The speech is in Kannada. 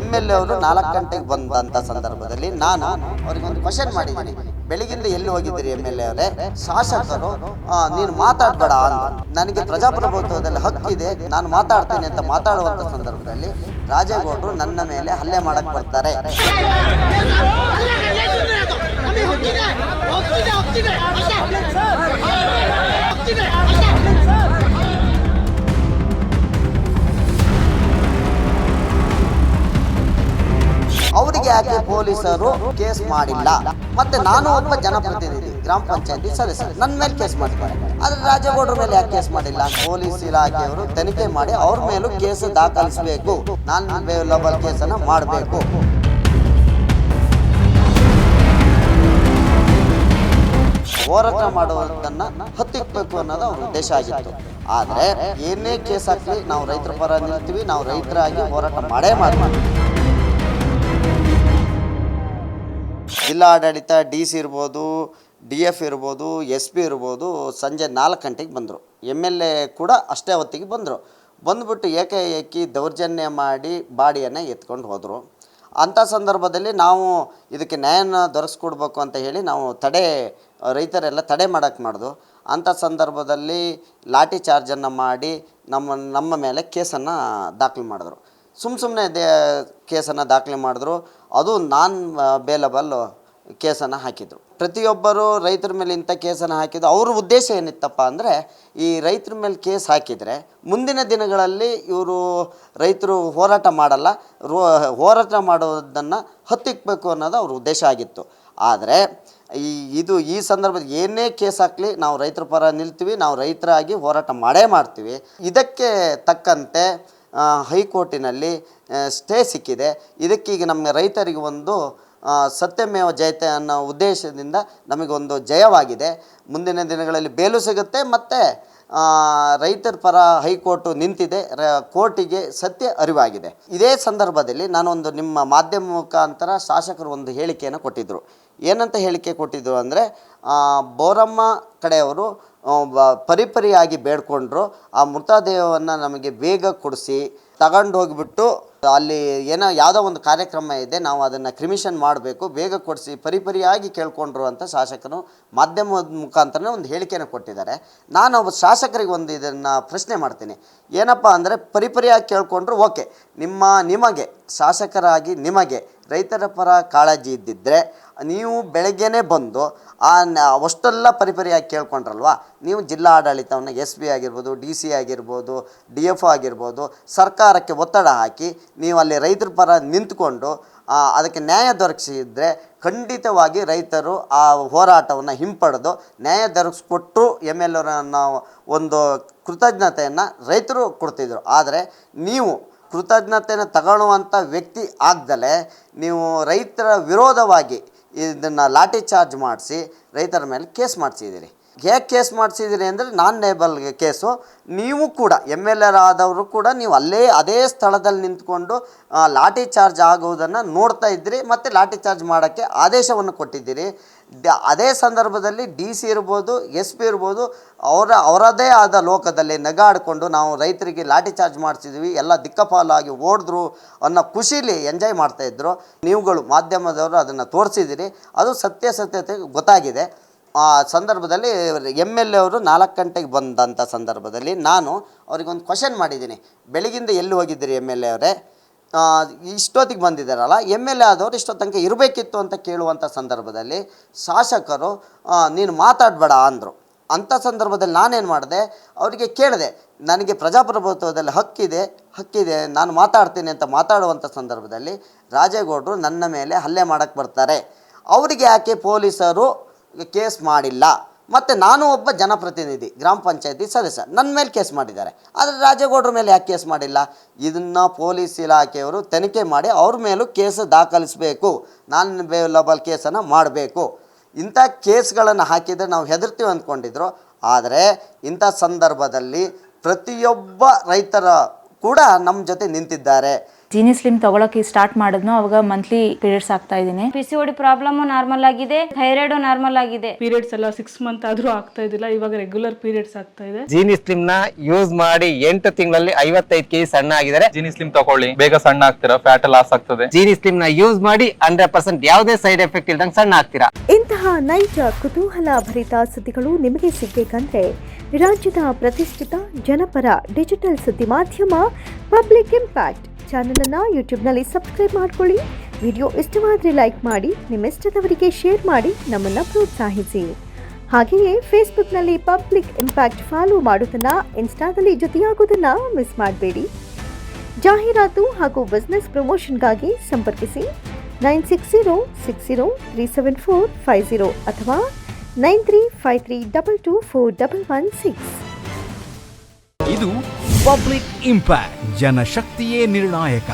MLA ಅವರು 4 ಗಂಟೆಗೆ ಬಂದಂಥ ಸಂದರ್ಭದಲ್ಲಿ ನಾನು ಅವರಿಗೊಂದು ಕ್ವಶನ್ ಮಾಡಿದ್ದೀನಿ. ಬೆಳಗಿಂದ ಎಲ್ಲಿ ಹೋಗಿದ್ದೀರಿ MLA ಅವರೇ? ಶಾಸಕರು ನೀನು ಮಾತಾಡಬೇಡ ಅಂತ, ನನಗೆ ಪ್ರಜಾಪ್ರಭುತ್ವದಲ್ಲಿ ಹಕ್ಕಿದೆ, ನಾನು ಮಾತಾಡ್ತೀನಿ ಅಂತ ಮಾತಾಡುವಂಥ ಸಂದರ್ಭದಲ್ಲಿ ರಾಜೇಗೌಡರು ನನ್ನ ಮೇಲೆ ಹಲ್ಲೆ ಮಾಡಕ್ಕೆ ಬರ್ತಾರೆ. ಅವರಿಗೆ ಯಾಕೆ ಪೊಲೀಸರು ಕೇಸ್ ಮಾಡಿಲ್ಲ? ಮತ್ತೆ ನಾನು ಒಬ್ಬ ಜನಪ್ರತಿನಿಧಿ, ಗ್ರಾಮ ಪಂಚಾಯತಿ ಸದಸ್ಯ, ನನ್ನ ಮೇಲೆ ಕೇಸ್ ಮಾಡ್ತಾರೆ. ಆದರೆ ರಾಜೇಗೌಡರ ಮೇಲೆ ಯಾಕೆ ಕೇಸ್ ಮಾಡಿಲ್ಲ? ಪೊಲೀಸ್ ಇಲಾಖೆಯವರು ತನಿಖೆ ಮಾಡಿ ಅವ್ರ ಮೇಲೂ ಕೇಸ್ ದಾಖಲಿಸಬೇಕು, ನಾನ್ ಬೇಲಬಲ್ ಕೇಸನ್ನು ಮಾಡಬೇಕು. ಹೋರಾಟ ಮಾಡುವುದನ್ನು ಹತ್ತಿಕ್ಕಬೇಕು ಅನ್ನೋದು ಅವ್ರ ಉದ್ದೇಶ ಆಗಿತ್ತು. ಆದರೆ ಏನೇ ಕೇಸ್ ಹಾಕಲಿ ನಾವು ರೈತರ ಪರ ನಿಲ್ತೀವಿ, ನಾವು ರೈತರಾಗಿ ಹೋರಾಟ ಮಾಡೇ ಮಾಡ್ತೀವಿ. ಜಿಲ್ಲಾಡಳಿತ DC ಇರ್ಬೋದು, DF ಇರ್ಬೋದು, SP ಇರ್ಬೋದು, ಸಂಜೆ 4 ಗಂಟೆಗೆ ಬಂದರು. MLA ಕೂಡ ಅಷ್ಟೇ ಹೊತ್ತಿಗೆ ಬಂದರು. ಬಂದುಬಿಟ್ಟು ಏಕಾಏಕಿ ದೌರ್ಜನ್ಯ ಮಾಡಿ ಬಾಡಿಯನ್ನು ಎತ್ಕೊಂಡು ಹೋದರು. ಅಂಥ ಸಂದರ್ಭದಲ್ಲಿ ನಾವು ಇದಕ್ಕೆ ನ್ಯಾಯನ ದೊರಕಿಸ್ಕೊಡ್ಬೇಕು ಅಂತ ಹೇಳಿ ನಾವು ರೈತರೆಲ್ಲ ತಡೆ ಮಾಡೋಕ್ಕೆ ಮಾಡಿದ್ವು. ಅಂಥ ಸಂದರ್ಭದಲ್ಲಿ ಲಾಠಿ ಚಾರ್ಜನ್ನು ಮಾಡಿ ನಮ್ಮ ಮೇಲೆ ಕೇಸನ್ನು ದಾಖಲೆ ಮಾಡಿದ್ರು. ಸುಮ್ಮನೆ ಕೇಸನ್ನು ದಾಖಲೆ ಮಾಡಿದ್ರು. ಅದು ನಾನ್ ಬೇಲಬಲ್ ಕೇಸನ್ನು ಹಾಕಿದರು. ಪ್ರತಿಯೊಬ್ಬರು ರೈತರ ಮೇಲೆ ಇಂಥ ಕೇಸನ್ನು ಹಾಕಿದ್ದು ಅವ್ರ ಉದ್ದೇಶ ಏನಿತ್ತಪ್ಪ ಅಂದರೆ, ಈ ರೈತರ ಮೇಲೆ ಕೇಸ್ ಹಾಕಿದರೆ ಮುಂದಿನ ದಿನಗಳಲ್ಲಿ ಇವರು ರೈತರು ಹೋರಾಟ ಮಾಡಲ್ಲ, ಹೋರಾಟ ಮಾಡೋದನ್ನು ಹತ್ತಿಕ್ಕಬೇಕು ಅನ್ನೋದು ಅವ್ರ ಉದ್ದೇಶ ಆಗಿತ್ತು. ಆದರೆ ಈ ಸಂದರ್ಭದಲ್ಲಿ ಏನೇ ಕೇಸ್ ಹಾಕಲಿ ನಾವು ರೈತರ ಪರ ನಿಲ್ತೀವಿ, ನಾವು ರೈತರಾಗಿ ಹೋರಾಟ ಮಾಡೇ ಮಾಡ್ತೀವಿ. ಇದಕ್ಕೆ ತಕ್ಕಂತೆ ಹೈಕೋರ್ಟಿನಲ್ಲಿ ಸ್ಟೇ ಸಿಕ್ಕಿದೆ. ಇದಕ್ಕೀಗ ನಮ್ಮ ರೈತರಿಗೆ ಒಂದು ಸತ್ಯಮೇವ ಜಯತೆ ಅನ್ನೋ ಉದ್ದೇಶದಿಂದ ನಮಗೊಂದು ಜಯವಾಗಿದೆ. ಮುಂದಿನ ದಿನಗಳಲ್ಲಿ ಬೇಲು ಸಿಗುತ್ತೆ ಮತ್ತು ರೈತರ ಪರ ಹೈಕೋರ್ಟು ನಿಂತಿದೆ, ಕೋರ್ಟಿಗೆ ಸತ್ಯ ಅರಿವಾಗಿದೆ. ಇದೇ ಸಂದರ್ಭದಲ್ಲಿ ನಾನೊಂದು ನಿಮ್ಮ ಮಾಧ್ಯಮ ಮುಖಾಂತರ ಶಾಸಕರು ಒಂದು ಹೇಳಿಕೆಯನ್ನು ಕೊಟ್ಟಿದ್ದರು. ಏನಂತ ಹೇಳಿಕೆ ಕೊಟ್ಟಿದ್ದರು ಅಂದರೆ, ಬೋರಮ್ಮ ಕಡೆಯವರು ಪರಿಪರಿಯಾಗಿ ಬೇಡ್ಕೊಂಡ್ರು, ಆ ಮೃತದೇಹವನ್ನು ನಮಗೆ ಬೇಗ ಕೊಡಿಸಿ ತಗೊಂಡು ಹೋಗಿಬಿಟ್ಟು ಅಲ್ಲಿ ಯಾವುದೋ ಒಂದು ಕಾರ್ಯಕ್ರಮ ಇದೆ, ನಾವು ಅದನ್ನು ಕ್ರಿಮಿಷನ್ ಮಾಡಬೇಕು, ಬೇಗ ಕೊಡಿಸಿ ಪರಿಪರಿಯಾಗಿ ಕೇಳ್ಕೊಂಡ್ರು ಅಂತ ಶಾಸಕರು ಮಾಧ್ಯಮದ ಮುಖಾಂತರ ಒಂದು ಹೇಳಿಕೆಯನ್ನು ಕೊಟ್ಟಿದ್ದಾರೆ. ನಾನು ಒಬ್ಬ ಶಾಸಕರಿಗೆ ಒಂದು ಇದನ್ನು ಪ್ರಶ್ನೆ ಮಾಡ್ತೀನಿ. ಏನಪ್ಪ ಅಂದರೆ, ಪರಿಪರಿಯಾಗಿ ಕೇಳ್ಕೊಂಡ್ರು ಓಕೆ, ನಿಮಗೆ ಶಾಸಕರಾಗಿ ನಿಮಗೆ ರೈತರ ಪರ ಕಾಳಜಿ ಇದ್ದಿದ್ದರೆ ನೀವು ಬೆಳಗ್ಗೆನೇ ಬಂದು ಅಷ್ಟೆಲ್ಲ ಪರಿಪರಿಯಾಗಿ ಕೇಳ್ಕೊಂಡ್ರಲ್ವ, ನೀವು ಜಿಲ್ಲಾ ಆಡಳಿತವನ್ನು SP ಆಗಿರ್ಬೋದು, DC ಆಗಿರ್ಬೋದು, DF ಆಗಿರ್ಬೋದು, ಸರ್ಕಾರಕ್ಕೆ ಒತ್ತಡ ಹಾಕಿ ನೀವು ಅಲ್ಲಿ ರೈತರ ಪರ ನಿಂತ್ಕೊಂಡು ಅದಕ್ಕೆ ನ್ಯಾಯ ದೊರಕಿಸಿದ್ರೆ ಖಂಡಿತವಾಗಿ ರೈತರು ಆ ಹೋರಾಟವನ್ನು ಹಿಂಪಡೆದು ನ್ಯಾಯ ದೊರಕಿಸ್ಕೊಟ್ಟು MLA ಒಂದು ಕೃತಜ್ಞತೆಯನ್ನು ರೈತರು ಕೊಡ್ತಿದ್ರು. ಆದರೆ ನೀವು ಕೃತಜ್ಞತೆಯನ್ನು ತಗೊಳ್ಳುವಂಥ ವ್ಯಕ್ತಿ ಆಗ್ದಲೇ ನೀವು ರೈತರ ವಿರೋಧವಾಗಿ ಇದನ್ನು ಲಾಠಿ ಚಾರ್ಜ್ ಮಾಡಿಸಿ ರೈತರ ಮೇಲೆ ಕೇಸ್ ಮಾಡಿಸಿದ್ದೀರಿ. ಹೇಗೆ ಕೇಸ್ ಮಾಡಿಸಿದ್ದೀರಿ ಅಂದರೆ, ನಾನ್ ಲೇಬಲ್ ಕೇಸು. ನೀವು ಕೂಡ MLA ಆದವರು ಕೂಡ ನೀವು ಅದೇ ಸ್ಥಳದಲ್ಲಿ ನಿಂತ್ಕೊಂಡು ಲಾಠಿ ಚಾರ್ಜ್ ಆಗುವುದನ್ನು ನೋಡ್ತಾ ಇದ್ದಿರಿ ಮತ್ತು ಲಾಠಿ ಚಾರ್ಜ್ ಮಾಡೋಕ್ಕೆ ಆದೇಶವನ್ನು ಕೊಟ್ಟಿದ್ದೀರಿ. ಅದೇ ಸಂದರ್ಭದಲ್ಲಿ DC ಇರ್ಬೋದು, SP ಇರ್ಬೋದು, ಅವರದೇ ಆದ ಲೋಕದಲ್ಲಿ ನಗಾಡಿಕೊಂಡು ನಾವು ರೈತರಿಗೆ ಲಾಠಿ ಚಾರ್ಜ್ ಮಾಡಿಸಿದ್ವಿ, ಎಲ್ಲ ದಿಕ್ಕಪಾಲಾಗಿ ಓಡಿದ್ರು ಅನ್ನೋ ಖುಷಿಲಿ ಎಂಜಾಯ್ ಮಾಡ್ತಾಯಿದ್ರು. ನೀವುಗಳು ಮಾಧ್ಯಮದವರು ಅದನ್ನು ತೋರಿಸಿದ್ದೀರಿ, ಅದು ಸತ್ಯತೆ ಗೊತ್ತಾಗಿದೆ. ಆ ಸಂದರ್ಭದಲ್ಲಿ MLA ಅವರು 4 ಗಂಟೆಗೆ ಬಂದಂಥ ಸಂದರ್ಭದಲ್ಲಿ ನಾನು ಅವರಿಗೊಂದು ಕ್ವಶನ್ ಮಾಡಿದ್ದೀನಿ. ಬೆಳಗಿಂದ ಎಲ್ಲಿ ಹೋಗಿದ್ದೀರಿ MLA ಅವರೇ? ಇಷ್ಟೊತ್ತಿಗೆ ಬಂದಿದ್ದಾರಲ್ಲ, MLA ಆದವರು ಇಷ್ಟೊತ್ತು ತನಕ ಇರಬೇಕಿತ್ತು ಅಂತ ಕೇಳುವಂಥ ಸಂದರ್ಭದಲ್ಲಿ ಶಾಸಕರು ನೀನು ಮಾತಾಡಬೇಡ ಅಂದರು. ಅಂಥ ಸಂದರ್ಭದಲ್ಲಿ ನಾನೇನು ಮಾಡಿದೆ, ಅವರಿಗೆ ಕೇಳಿದೆ, ನನಗೆ ಪ್ರಜಾಪ್ರಭುತ್ವದಲ್ಲಿ ಹಕ್ಕಿದೆ, ನಾನು ಮಾತಾಡ್ತೀನಿ ಅಂತ ಮಾತಾಡುವಂಥ ಸಂದರ್ಭದಲ್ಲಿ ರಾಜೇಗೌಡರು ನನ್ನ ಮೇಲೆ ಹಲ್ಲೆ ಮಾಡೋಕ್ಕೆ ಬರ್ತಾರೆ. ಅವರಿಗೆ ಯಾಕೆ ಪೊಲೀಸರು ಕೇಸ್ ಮಾಡಿಲ್ಲ? ಮತ್ತು ನಾನು ಒಬ್ಬ ಜನಪ್ರತಿನಿಧಿ, ಗ್ರಾಮ ಪಂಚಾಯತಿ ಸದಸ್ಯ, ನನ್ನ ಮೇಲೆ ಕೇಸ್ ಮಾಡಿದ್ದಾರೆ. ಆದರೆ ರಾಜೇಗೌಡರ ಮೇಲೆ ಯಾಕೆ ಕೇಸ್ ಮಾಡಿಲ್ಲ? ಇದನ್ನು ಪೊಲೀಸ್ ಇಲಾಖೆಯವರು ತನಿಖೆ ಮಾಡಿ ಅವ್ರ ಮೇಲೂ ಕೇಸ್ ದಾಖಲಿಸಬೇಕು, ನಾನ್ ಬೇಲಬಲ್ ಕೇಸನ್ನು ಮಾಡಬೇಕು. ಇಂಥ ಕೇಸ್ಗಳನ್ನು ಹಾಕಿದರೆ ನಾವು ಹೆದರ್ತೀವಿ ಅಂದ್ಕೊಂಡಿದ್ರು. ಆದರೆ ಇಂಥ ಸಂದರ್ಭದಲ್ಲಿ ಪ್ರತಿಯೊಬ್ಬ ರೈತರ ಕೂಡ ನಮ್ಮ ಜೊತೆ ನಿಂತಿದ್ದಾರೆ. ಜೀನಿ ಸ್ಲಿಮ್ ತಗೊಳಕ್ಕೆ ಸ್ಟಾರ್ಟ್ ಮಾಡಿದ್ನೋ ಅವಾಗ ಮಂತ್ಲಿ ಪೀರಿಯಡ್ಸ್ ಆಗ್ತಾ ಇದ್ದೀನಿ. PCOD ಪ್ರಾಬ್ಲಮ್ ನಾರ್ಮಲ್ ಆಗಿದೆ, ಥೈರಾಯ್ಡ್ ನಾರ್ಮಲ್ ಆಗಿದೆ. ಪೀರಿಯಡ್ಸ್ ಎಲ್ಲ 6 ಮಂತ್ ಆದ್ರೂ ಆಗ್ತಾ ಇದ್ದಿಲ್ಲ, ಇವಾಗ ರೆಗ್ಯುಲರ್ ಪೀರಿಯಡ್ಸ್ ಆಗ್ತಾ ಇದೆ. ಜೀನಿ ಸ್ಲಿಮ್ ನ ಯೂಸ್ ಮಾಡಿ 8 ತಿಂಗಳಲ್ಲಿ 55 kg ಸಣ್ಣ ಆಗಿದ್ದಾರೆ. ಜೀನಿ ಸ್ಲಿಮ್ ತಗೊಳ್ಳಿ, ಬೇಗ ಸಣ್ಣ ಆಗ್ತೀರಾ, ಫ್ಯಾಟ್ ಲಾಸ್ ಆಗ್ತದೆ. ಜೀನಿ ಸ್ಲಿಮ್ ನ ಯೂಸ್ ಮಾಡಿ 100% ಯಾವುದೇ ಸೈಡ್ ಎಫೆಕ್ಟ್ ಇಲ್ದಂಗೆ ಸಣ್ಣ ಆಗ್ತೀರಾ. ಇಂತಹ ನೈಜ ಕುತೂಹಲ ಭರಿತ ಸುದ್ದಿಗಳು ನಿಮಗೆ ಸಿಗಬೇಕಂದ್ರೆ ರಾಜ್ಯದ ಪ್ರತಿಷ್ಠಿತ ಜನಪರ ಡಿಜಿಟಲ್ ಸುದ್ದಿ ಮಾಧ್ಯಮ ಪಬ್ಲಿಕ್ ಇಂಪ್ಯಾಕ್ಟ್ ಚಾನೆಲ್ ಅನ್ನು ಯೂಟ್ಯೂಬ್ನಲ್ಲಿ ಸಬ್ಸ್ಕ್ರೈಬ್ ಮಾಡ್ಕೊಳ್ಳಿ. ವಿಡಿಯೋ ಇಷ್ಟವಾದರೆ ಲೈಕ್ ಮಾಡಿ, ನಿಮ್ಮ ಇಷ್ಟದವರಿಗೆ ಶೇರ್ ಮಾಡಿ ನಮ್ಮನ್ನು ಪ್ರೋತ್ಸಾಹಿಸಿ. ಹಾಗೆಯೇ ಫೇಸ್ಬುಕ್ನಲ್ಲಿ ಪಬ್ಲಿಕ್ ಇಂಪ್ಯಾಕ್ಟ್ ಫಾಲೋ ಮಾಡೋದನ್ನು, ಇನ್ಸ್ಟಾದಲ್ಲಿ ಜೊತೆಯಾಗೋದನ್ನು ಮಿಸ್ ಮಾಡಬೇಡಿ. ಜಾಹೀರಾತು ಹಾಗೂ ಬಿಸ್ನೆಸ್ ಪ್ರಮೋಷನ್ಗಾಗಿ ಸಂಪರ್ಕಿಸಿ 9606037450 ಅಥವಾ 9353224116. ಇದು ಪಬ್ಲಿಕ್ ಇಂಪ್ಯಾಕ್ಟ್, ಜನಶಕ್ತಿಯೇ ನಿರ್ಣಾಯಕ.